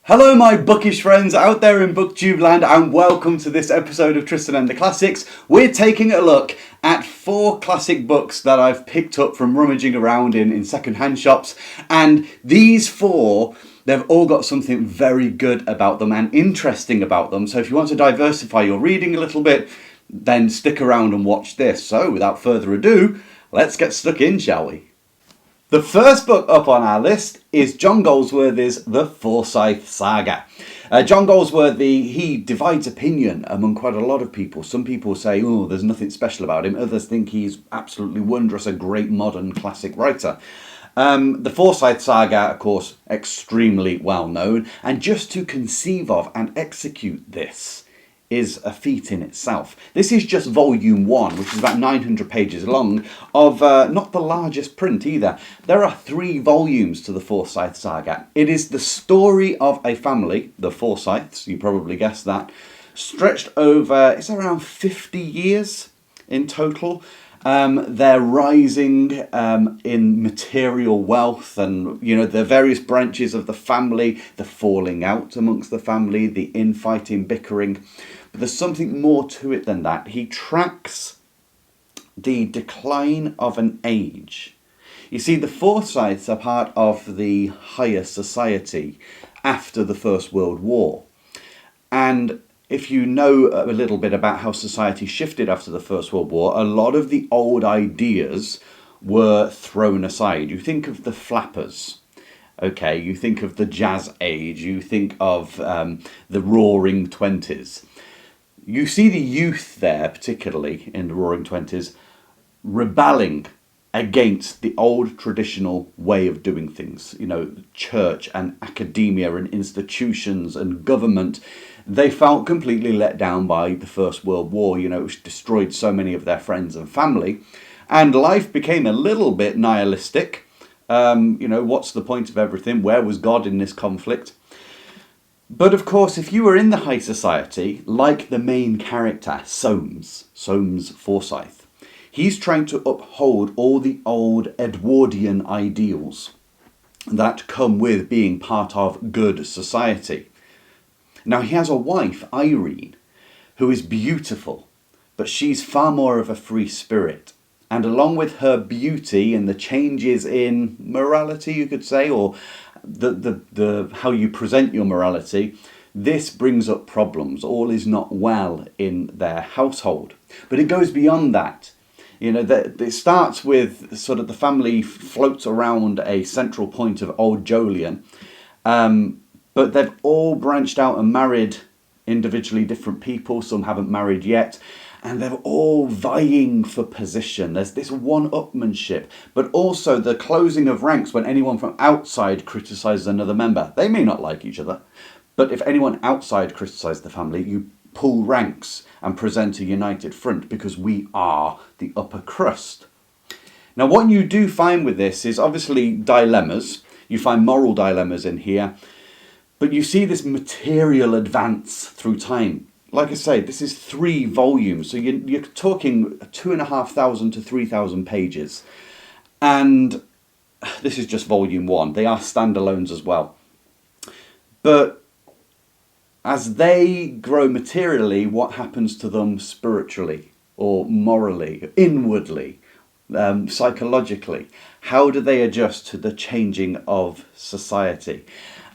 Hello my bookish friends out there in booktube land, and welcome to this episode of Tristan and the Classics. We're taking a look at 4 classic books that I've picked up from rummaging around in second-hand shops, and these 4, they've all got something very good about them and interesting about them. So if you want to diversify your reading a little bit, then stick around and watch this. So without further ado, let's get stuck in, shall we? The first book up on our list is John Galsworthy's The Foury Saga. John Galsworthy, he divides opinion among quite a lot of people. Some people say, oh, there's nothing special about him. Others think he's absolutely wondrous, a great modern classic writer. The Foury Saga, of course, extremely well known. And just to conceive of and execute this is a feat in itself. This is just volume 1, which is about 900 pages long, of not the largest print either. There are 3 volumes to the Foury Saga. It is the story of a family, the Forsyths, you probably guessed that, stretched over, it's around 50 years in total. They're rising in material wealth, and the various branches of the family, the falling out amongst the family, the infighting, bickering. But there's something more to it than that. He tracks the decline of an age. You see, the Forsyths are part of the higher society after the First World War. And if you know a little bit about how society shifted after the First World War, a lot of the old ideas were thrown aside. You think of the flappers, okay, you think of the jazz age, you think of the roaring 20s. You see the youth there, particularly in the roaring 20s, rebelling against the old traditional way of doing things. Church and academia and institutions and government, they felt completely let down by the First World War, which destroyed so many of their friends and family. And life became a little bit nihilistic. What's the point of everything? Where was God in this conflict? But of course, if you were in the high society, like the main character, Soames Forsyth, he's trying to uphold all the old Edwardian ideals that come with being part of good society. Now, he has a wife, Irene, who is beautiful, but she's far more of a free spirit. And along with her beauty and the changes in morality, you could say, or the how you present your morality, this brings up problems. All is not well in their household. But it goes beyond that. It starts with sort of the family floats around a central point of Old Jolyon, but they've all branched out and married individually different people. Some haven't married yet. And they're all vying for position. There's this one-upmanship, but also the closing of ranks when anyone from outside criticises another member. They may not like each other, but if anyone outside criticises the family, you pull ranks and present a united front because we are the upper crust. Now, what you do find with this is obviously dilemmas. You find moral dilemmas in here, but you see this material advance through time. Like I say, this is 3 volumes, so you're talking 2,500 to 3,000 pages. And this is just volume 1. They are standalones as well. But as they grow materially, what happens to them spiritually or morally, inwardly, psychologically? How do they adjust to the changing of society?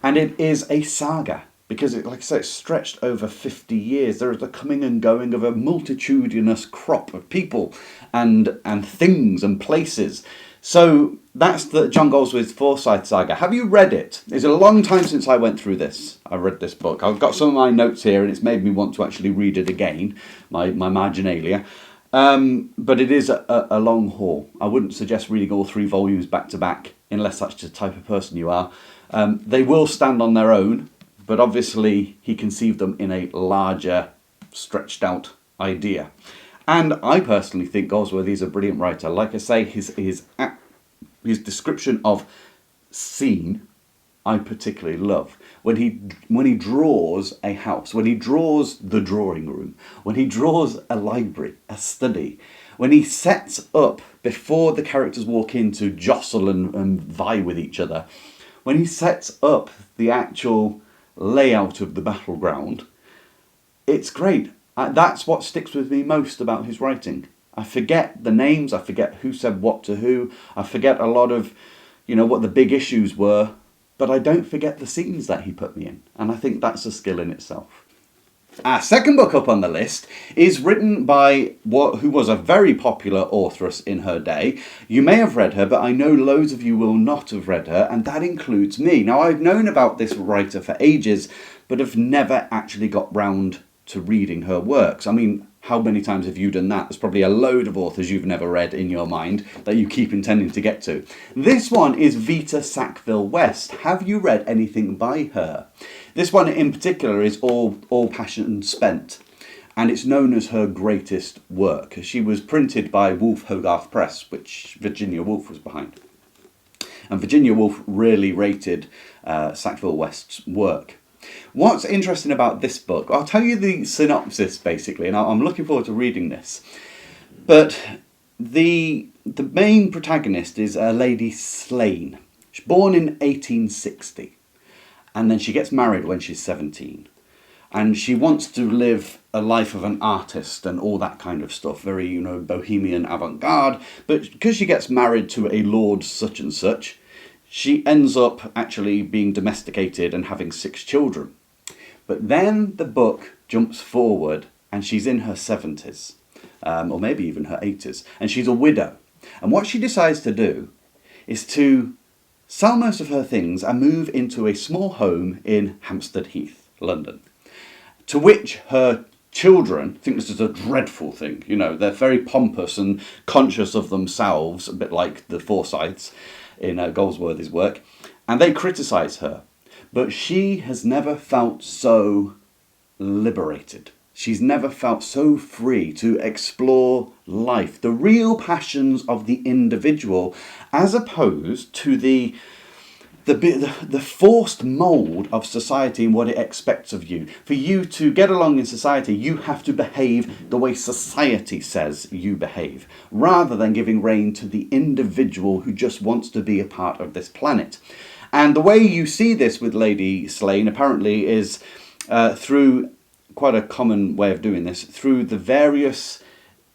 And it is a saga. Because, like I say, it's stretched over 50 years. There is the coming and going of a multitudinous crop of people and things and places. So that's the John Galsworthy's Foury Saga. Have you read it? It's a long time since I went through this. I read this book. I've got some of my notes here, and it's made me want to actually read it again, my marginalia. But it is a long haul. I wouldn't suggest reading all 3 volumes back to back, unless that's the type of person you are. They will stand on their own. But obviously, he conceived them in a larger, stretched out idea. And I personally think Galsworthy is a brilliant writer. Like I say, his description of scene, I particularly love. When he draws a house, when he draws the drawing room, when he draws a library, a study, when he sets up, before the characters walk in to jostle and vie with each other, when he sets up the actual layout of the battleground. It's great. That's what sticks with me most about his writing. I forget the names, I forget who said what to who, I forget a lot of, what the big issues were, but I don't forget the scenes that he put me in, and I think that's a skill in itself. Our second book up on the list is written by who was a very popular authoress in her day. You may have read her, but I know loads of you will not have read her, and that includes me. Now, I've known about this writer for ages, but have never actually got round to reading her works. I mean, how many times have you done that? There's probably a load of authors you've never read in your mind that you keep intending to get to. This one is Vita Sackville-West. Have you read anything by her? This one in particular is All Passion Spent, and it's known as her greatest work. She was printed by Wolfe Hogarth Press, which Virginia Woolf was behind. And Virginia Woolf really rated Sackville-West's work. What's interesting about this book, I'll tell you the synopsis basically, and I'm looking forward to reading this. But the main protagonist is a lady Slane. She's born in 1860, and then she gets married when she's 17. And she wants to live a life of an artist and all that kind of stuff, very, bohemian avant-garde. But because she gets married to a Lord such and such, she ends up actually being domesticated and having 6 children. But then the book jumps forward and she's in her 70s, or maybe even her 80s, and she's a widow. And what she decides to do is to sell most of her things and move into a small home in Hampstead Heath, London, to which her children think this is a dreadful thing. They're very pompous and conscious of themselves, a bit like the Forsyths in Goldsworthy's work, and they criticise her. But she has never felt so liberated. She's never felt so free to explore life, the real passions of the individual, as opposed to the forced mould of society and what it expects of you. For you to get along in society, you have to behave the way society says you behave, rather than giving rein to the individual who just wants to be a part of this planet. And the way you see this with Lady Slane, apparently, is through quite a common way of doing this, through the various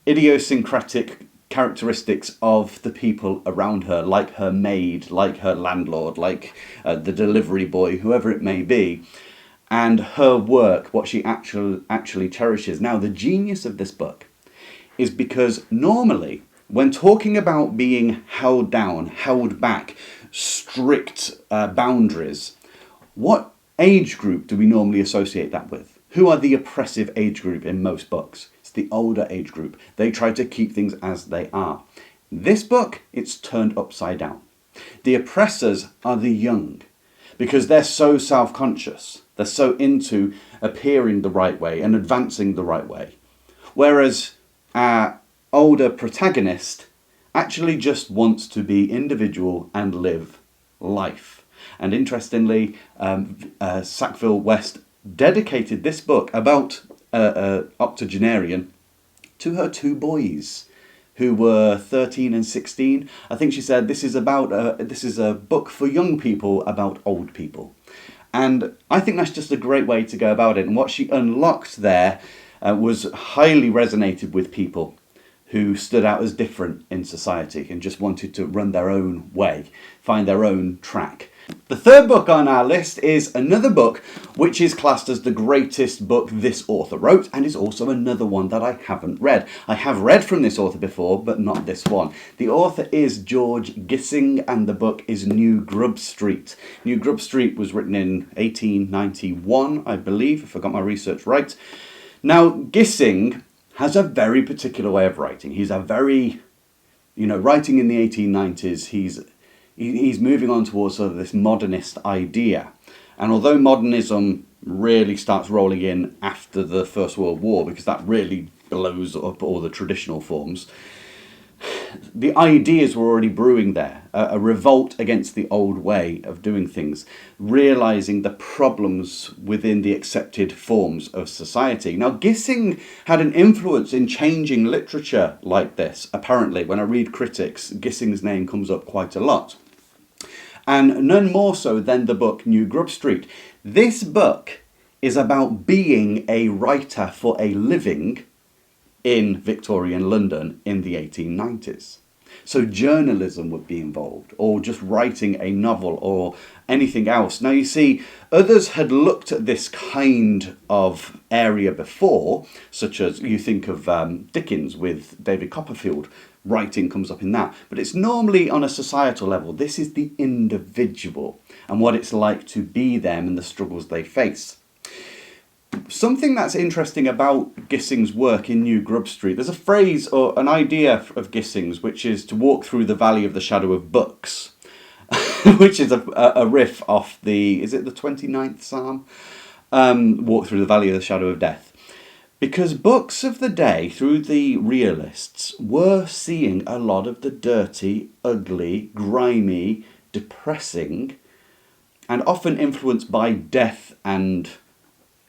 idiosyncratic characteristics of the people around her, like her maid, like her landlord, like the delivery boy, whoever it may be, and her work, what she actually cherishes. Now, the genius of this book is because normally, when talking about being held down, held back, strict boundaries, what age group do we normally associate that with? Who are the oppressive age group in most books? It's the older age group. They try to keep things as they are. This book, it's turned upside down. The oppressors are the young, because they're so self-conscious. They're so into appearing the right way and advancing the right way. Whereas our older protagonist actually just wants to be individual and live life. And interestingly, Sackville-West dedicated this book about octogenarian to her 2 boys, who were 13 and 16. I think she said this is a book for young people about old people. And I think that's just a great way to go about it. And what she unlocked there was highly resonated with people who stood out as different in society and just wanted to run their own way, find their own track. The third book on our list is another book which is classed as the greatest book this author wrote, and is also another one that I haven't read. I have read from this author before, but not this one. The author is George Gissing, and the book is New Grub Street. New Grub Street was written in 1891, I believe, if I got my research right. Now, Gissing has a very particular way of writing. He's a very, writing in the 1890s, he's moving on towards sort of this modernist idea. And although modernism really starts rolling in after the First World War, because that really blows up all the traditional forms, the ideas were already brewing there. A revolt against the old way of doing things, realising the problems within the accepted forms of society. Now, Gissing had an influence in changing literature like this. Apparently, when I read critics, Gissing's name comes up quite a lot. and none more so than the book New Grub Street. This book is about being a writer for a living in Victorian London in the 1890s. So journalism would be involved, or just writing a novel or anything else. Now you see, others had looked at this kind of area before, such as you think of Dickens with David Copperfield. Writing comes up in that, but it's normally on a societal level. This is the individual and what it's like to be them and the struggles they face. Something that's interesting about Gissing's work in New Grub Street, there's a phrase or an idea of Gissing's which is to walk through the valley of the shadow of books, which is a riff off is it the 29th Psalm? Walk through the valley of the shadow of death. Because books of the day, through the realists, were seeing a lot of the dirty, ugly, grimy, depressing, and often influenced by death and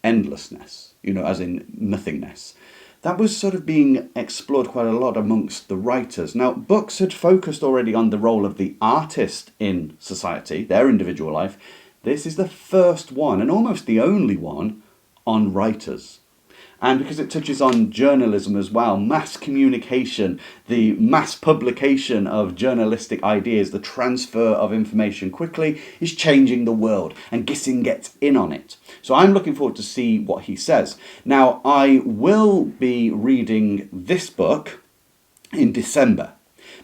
endlessness, as in nothingness. That was sort of being explored quite a lot amongst the writers. Now, books had focused already on the role of the artist in society, their individual life. This is the first one, and almost the only one, on writers. And because it touches on journalism as well, mass communication, the mass publication of journalistic ideas, the transfer of information quickly is changing the world, and Gissing gets in on it. So I'm looking forward to see what he says. Now, I will be reading this book in December,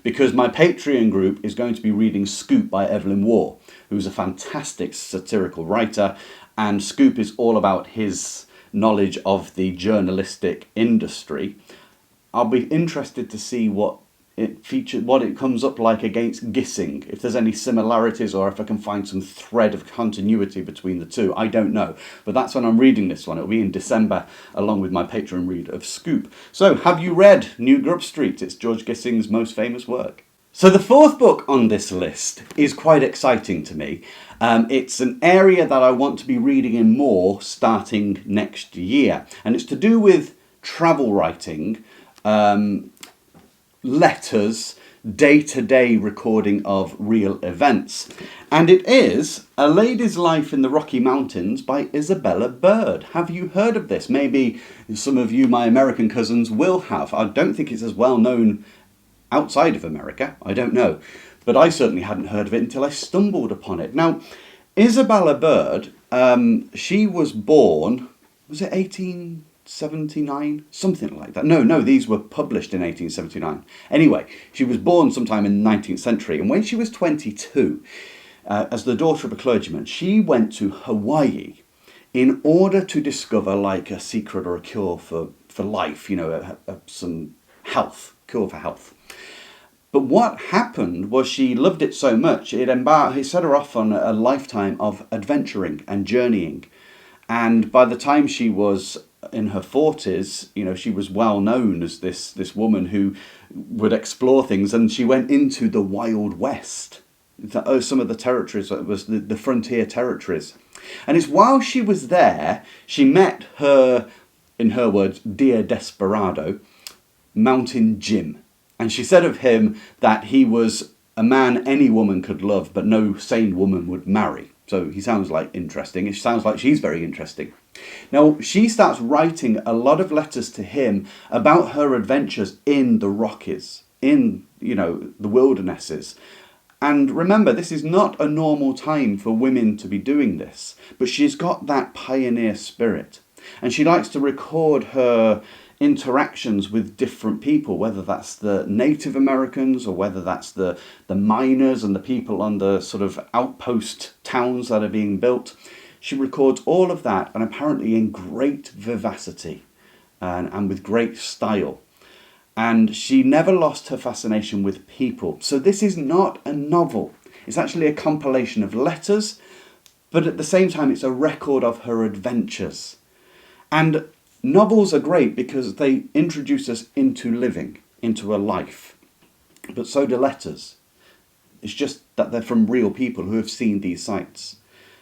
because my Patreon group is going to be reading Scoop by Evelyn Waugh, who's a fantastic satirical writer, and Scoop is all about his knowledge of the journalistic industry. I'll be interested to see what it comes up like against Gissing, if there's any similarities or if I can find some thread of continuity between the two. I don't know, but that's when I'm reading this one. It'll be in December along with my Patreon read of Scoop. So have you read New Grub Street? It's George Gissing's most famous work. So the fourth book on this list is quite exciting to me. It's an area that I want to be reading in more starting next year. And it's to do with travel writing, letters, day-to-day recording of real events. And it is A Lady's Life in the Rocky Mountains by Isabella Bird. Have you heard of this? Maybe some of you, my American cousins, will have. I don't think it's as well known outside of America, I don't know. But I certainly hadn't heard of it until I stumbled upon it. Now, Isabella Bird, she was born, was it 1879? Something like that. No, these were published in 1879. Anyway, she was born sometime in the 19th century. And when she was 22, as the daughter of a clergyman, she went to Hawaii in order to discover like a secret or a cure for life, some health, cure for health. But what happened was she loved it so much, it set her off on a lifetime of adventuring and journeying. And by the time she was in her 40s, she was well known as this woman who would explore things, and she went into the Wild West. Some of the territories, it was the frontier territories. And it's while she was there, she met her, in her words, dear desperado, Mountain Jim. And she said of him that he was a man any woman could love, but no sane woman would marry. So he sounds like interesting. It sounds like she's very interesting. Now, she starts writing a lot of letters to him about her adventures in the Rockies, in, the wildernesses. And remember, this is not a normal time for women to be doing this, but she's got that pioneer spirit. And she likes to record her interactions with different people, whether that's the Native Americans or whether that's the miners and the people on the sort of outpost towns that are being built. She records all of that, and apparently in great vivacity and with great style. And she never lost her fascination with people. So this is not a novel. It's actually a compilation of letters, but at the same time it's a record of her adventures. And novels are great because they introduce us into living, into a life. But so do letters. It's just that they're from real people who have seen these sights.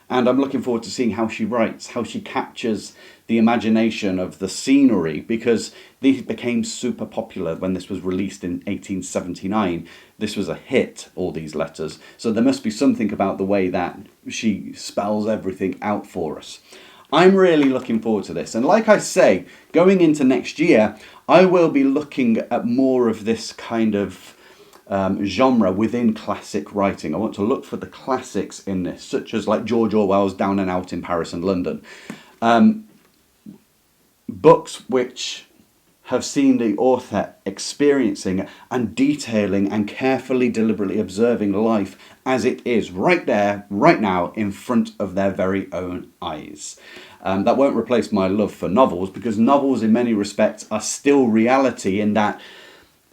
And I'm looking forward to seeing how she writes, how she captures the imagination of the scenery, because these became super popular when this was released in 1879. This was a hit, all these letters. So there must be something about the way that she spells everything out for us. I'm really looking forward to this. And like I say, going into next year, I will be looking at more of this kind of genre within classic writing. I want to look for the classics in this, such as like George Orwell's Down and Out in Paris and London. Books which have seen the author experiencing and detailing and carefully, deliberately observing life as it is right there, right now, in front of their very own eyes. That won't replace my love for novels, because novels in many respects are still reality, in that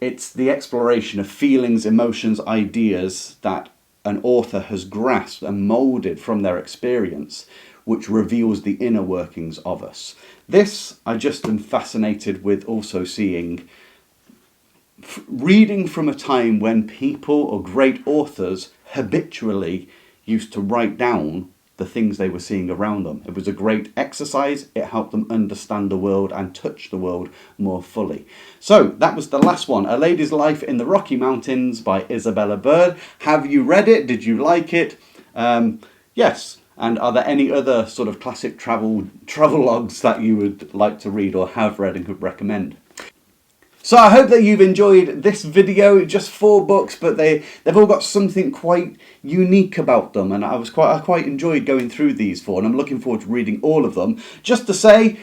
it's the exploration of feelings, emotions, ideas that an author has grasped and moulded from their experience, which reveals the inner workings of us. This, I just am fascinated with also seeing, reading from a time when people or great authors habitually used to write down the things they were seeing around them. It was a great exercise. It helped them understand the world and touch the world more fully. So that was the last one, A Lady's Life in the Rocky Mountains by Isabella Bird. Have you read it? Did you like it? Yes. And are there any other sort of classic travel logs that you would like to read or have read and could recommend? So I hope that you've enjoyed this video. Just 4 books, but they've all got something quite unique about them, and I quite enjoyed going through these 4, and I'm looking forward to reading all of them. Just to say,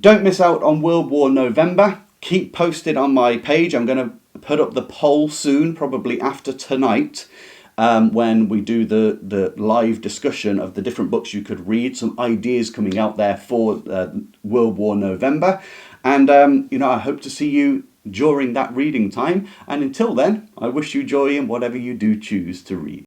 don't miss out on World War November. Keep posted on my page. I'm going to put up the poll soon, probably after tonight, when we do the live discussion of the different books you could read. Some ideas coming out there for World War November. And, I hope to see you during that reading time. And until then, I wish you joy in whatever you do choose to read.